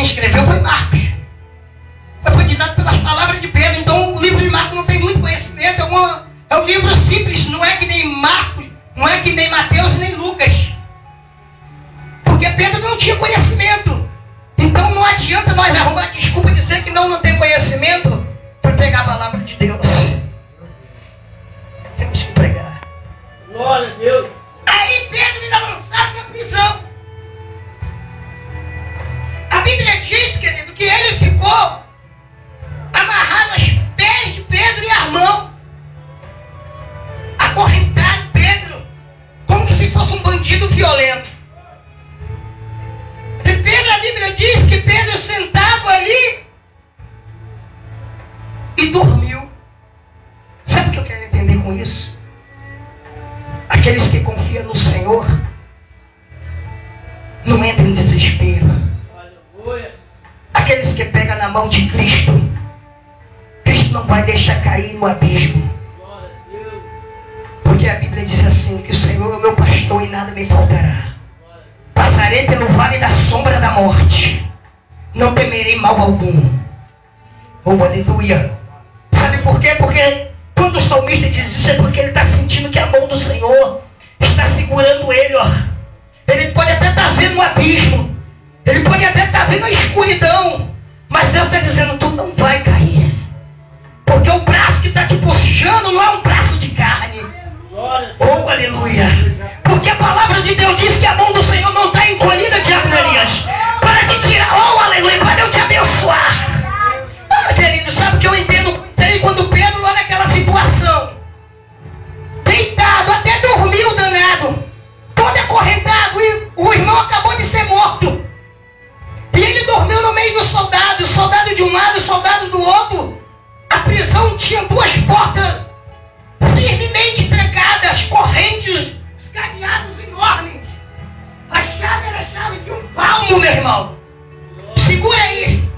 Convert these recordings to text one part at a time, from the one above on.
escreveu foi Marcos. Mas foi ditado pelas palavras de Pedro. Então o livro de Marcos não tem muito conhecimento. É um livro simples, não é que nem Marcos, não é que nem Mateus nem Lucas. Porque Pedro não tinha conhecimento. Então não adianta nós arrumar desculpa e dizer que não tem conhecimento para pegar a palavra de Deus. Temos que pregar. Glória a Deus. Aí Pedro ainda lançado na prisão. A Bíblia diz, querido, que ele ficou amarrado aos pés de Pedro e as mãos. Acorrentado Pedro, como se fosse um bandido violento. E Pedro, a Bíblia diz que Pedro sentava ali e dormiu. Sabe o que eu quero entender com isso? Aqueles que confiam no Senhor não entram em desespero. Aqueles que pegam na mão de Cristo, Cristo não vai deixar cair no abismo. Porque a Bíblia diz assim, que o Senhor é o meu pastor e nada me faltará. Passarei pelo vale da sombra da morte, não temerei mal algum. Oh, aleluia. Sabe por quê? Porque quando o salmista diz isso, é porque ele está sentindo que a mão do Senhor está segurando ele, ó. Ele pode até estar vendo um abismo, ele pode até estar vendo a escuridão, mas Deus está dizendo, tu não vai cair. Porque o braço que está te puxando não é um braço de carne. Oh, aleluia. Porque a palavra de Deus diz que a mão do Senhor não está encolhida de harmonias para te tirar, oh, aleluia, para eu te abençoar. Ah, querido, sabe o que eu entendo? Sei quando Pedro lá naquela situação, deitado, até dormiu danado, todo acorrentado, e o irmão acabou de ser morto. E ele dormiu no meio dos soldados, soldado de um lado, soldado do outro. A prisão tinha duas portas firmemente trancadas, correntes, cadeados enormes. A chave era a chave de um palmo, meu irmão. Segura aí.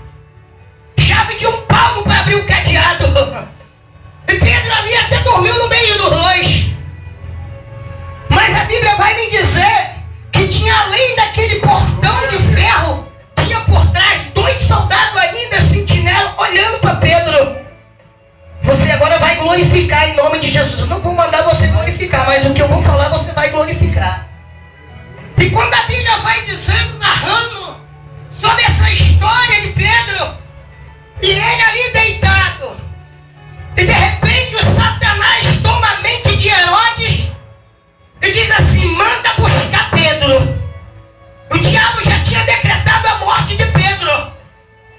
Chave de um palmo para abrir o cadeado. E Pedro ali até dormiu no meio dos dois. Mas a Bíblia vai me dizer que tinha, além daquele portão de ferro, tinha por trás dois soldados ainda, sentinela, olhando para Pedro. Você agora vai glorificar em nome de Jesus. Eu não vou mandar você glorificar, mas o que eu vou falar você vai glorificar. E quando a Bíblia vai dizendo, narrando sobre essa história de Pedro, e ele ali deitado, e de repente o Satanás toma a mente de Herodes e diz assim, manda buscar Pedro. O diabo já tinha decretado a morte de Pedro.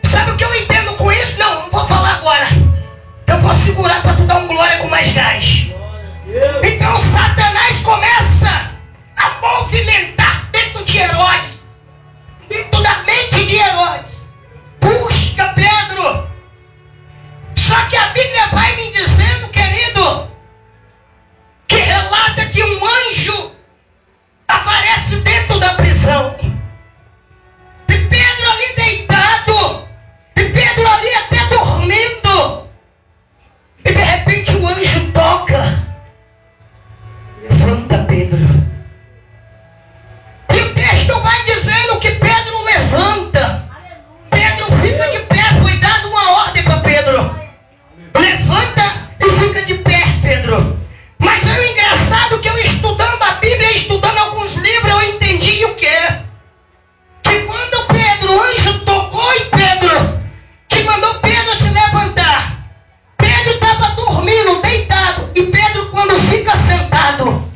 Sabe o que eu entendo com isso? Não vou falar agora. Eu vou segurar para tu dar um glória com mais gás. Então Satanás começa a movimentar dentro de Herodes, dentro da mente de Herodes. Busca Pedro. Só que a Bíblia vai me dizendo, querido, que relata que um anjo aparece dentro da prisão. E Pedro ali deitado, e Pedro ali até dormindo. E de repente o anjo toca. Levanta Pedro. E o texto vai dizendo que Pedro levanta. Pedro fica de pé. Foi dada uma ordem para Pedro. Levanta e fica de pé, Pedro. Mas é o engraçado que eu estudando a Bíblia, estudando alguns livros, eu entendi o quê? Que quando Pedro, o anjo tocou em Pedro, que mandou Pedro se levantar, Pedro estava dormindo, deitado. E Pedro, quando fica sentado,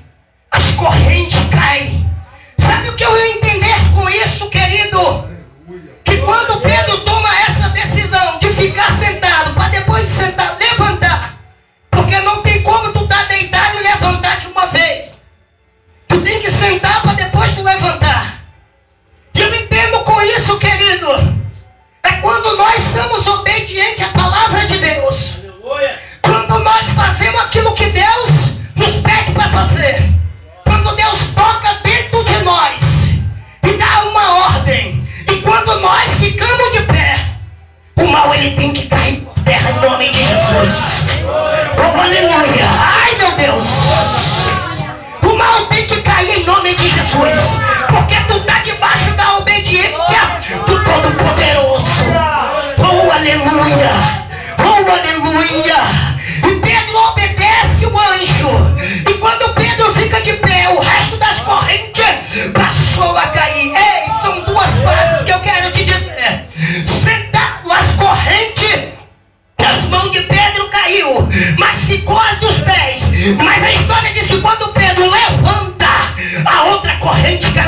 as correntes caem. Sabe o que eu ia entender com isso, querido? Que quando Pedro toma essa decisão de ficar sentado, para depois de sentar, levantar. Porque não tem como tu estar deitado e levantar de uma vez. Tu tem que sentar para depois te levantar. E eu entendo com isso, querido. É quando nós somos obedientes à palavra de Deus. Quando nós fazemos aquilo que Deus nos pede para fazer. Quando Deus toca dentro de nós e dá uma ordem. E quando nós ficamos de pé, o mal ele tem que cair por terra em nome de Jesus. Oh, aleluia. Ai, meu Deus. O mal tem que cair em nome de Jesus. Porque tu está debaixo da obediência do Todo-Poderoso.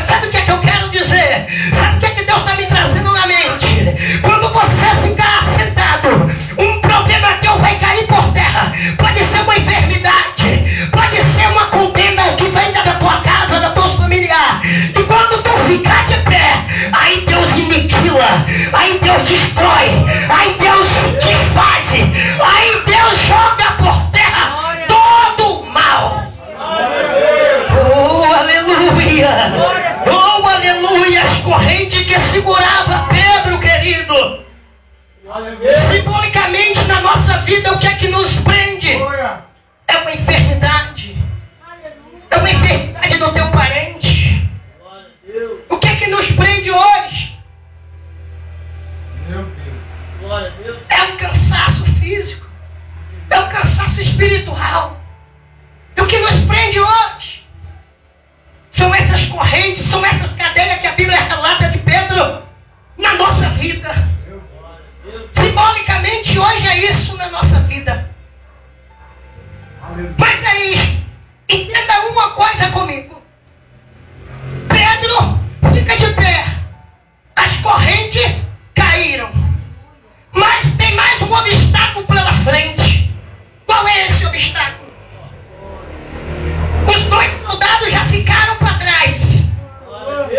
Sabe o que é que eu quero dizer? Sabe o que é que Deus está me trazendo na mente? Quando você ficar sentado, um problema teu vai cair por terra. Pode ser uma enfermidade, pode ser uma contenda que vem da tua casa, da tua familiar. E quando tu ficar de pé, aí Deus iniquila, aí Deus destrói, aí Deus desfaz, aí Deus joga por terra todo o mal. Oh, aleluia! Oh, aleluia! As correntes que segurava Pedro, querido. Simbolicamente na nossa vida, o que é que nos prende? É uma enfermidade. É uma enfermidade do teu parente. O que é que nos prende hoje? É um cansaço físico. É um cansaço espiritual. E o que nos prende hoje são essas correntes, são essas cadeias que a Bíblia relata de Pedro na nossa vida. Simbolicamente hoje é isso na nossa vida. Mas é isso. Entenda uma coisa comigo. Pedro fica de pé. As correntes caíram. Mas tem mais um obstáculo pela frente. Qual é esse obstáculo? Os dois soldados já ficaram para trás.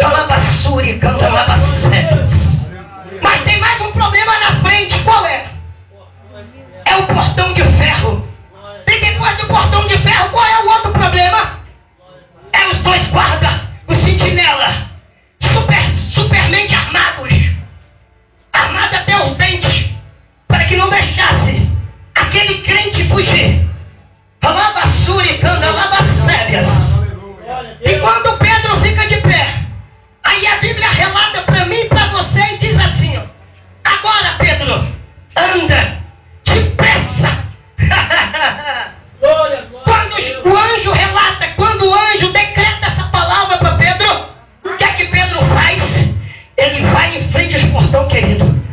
Calabassuri, candalabacebas. Mas tem mais um problema na frente. Qual é? É o portão de ferro. E depois do portão de ferro, qual é o outro problema? É os dois guardas, o sentinela, supermente armados. Armado até os dentes, para que não deixasse aquele crente fugir. Calabassuri, candalabacebas. E quando Pedro fica de pé, aí a Bíblia relata para mim e para você e diz assim, ó, agora Pedro, anda depressa. Quando o anjo relata, quando o anjo decreta essa palavra para Pedro, o que é que Pedro faz? Ele vai em frente aos portões, querido.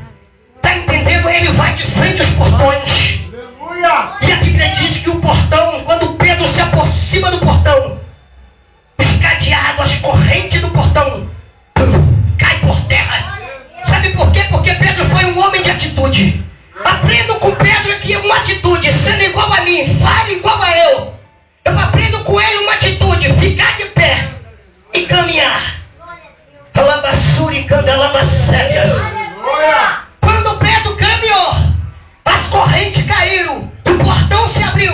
Está entendendo? Ele vai de frente aos portões. E a Bíblia diz que o portão, quando Pedro se aproxima do portão, os cadeados, as correntes do portão cai por terra. Sabe por quê? Porque Pedro foi um homem de atitude. Aprendo com Pedro que uma atitude, sendo igual a mim, fale igual a eu. Eu aprendo com ele uma atitude, ficar de pé e caminhar. Calabassuri, candalabacebas. Quando Pedro caminhou, as correntes caíram, o portão se abriu.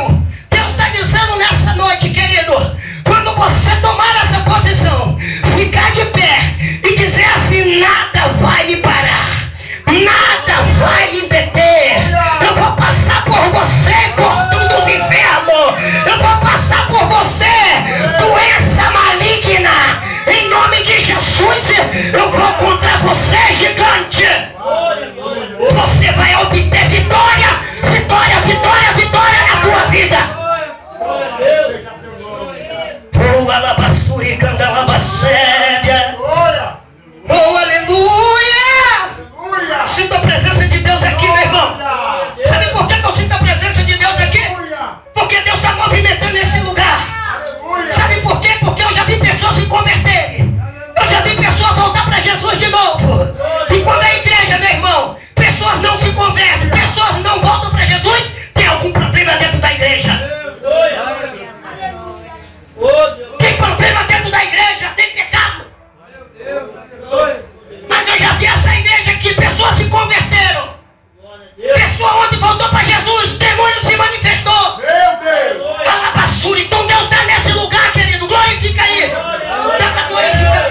Deus está dizendo nessa noite, querido, quando você tomar essa posição, ficar de pé e dizer assim, nada vai me parar, nada vai me deter. Eu vou passar por você, portão dos infernos. Eu vou passar por você, doença maligna. Em nome de Jesus, eu vou contra você, gigante. Você vai obter vitória, vitória, vitória, vitória na tua vida. Oh, alabassuri, candalabacébia. Oh, aleluia. Sinto a presença de Deus aqui, meu irmão. Sabe por que eu sinto a presença de Deus aqui? Porque Deus está movimentando esse lugar. Sabe por quê? Porque eu já vi pessoas se converterem. Eu já vi pessoas voltar para Jesus de novo. E quando a igreja, meu irmão, pessoas não se convertem, pessoas não voltam para Jesus, tem algum problema dentro da igreja. Tem problema dentro da igreja, tem pecado. Mas eu já vi essa igreja aqui, pessoas se converteram. Pessoa onde voltou para Jesus, demônio se manifestou. Alabassuri, então Deus está nesse lugar, querido. Glorifica aí. Dá para glorificar.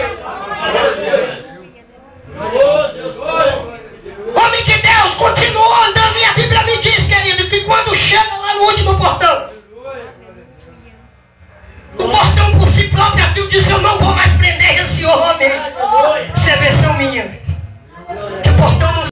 Homem de Deus, continuou andando e a Bíblia me diz, querido, que quando chega lá no último portão, o portão por si próprio, a Bíblia diz, eu não vou mais prender esse homem. Isso é versão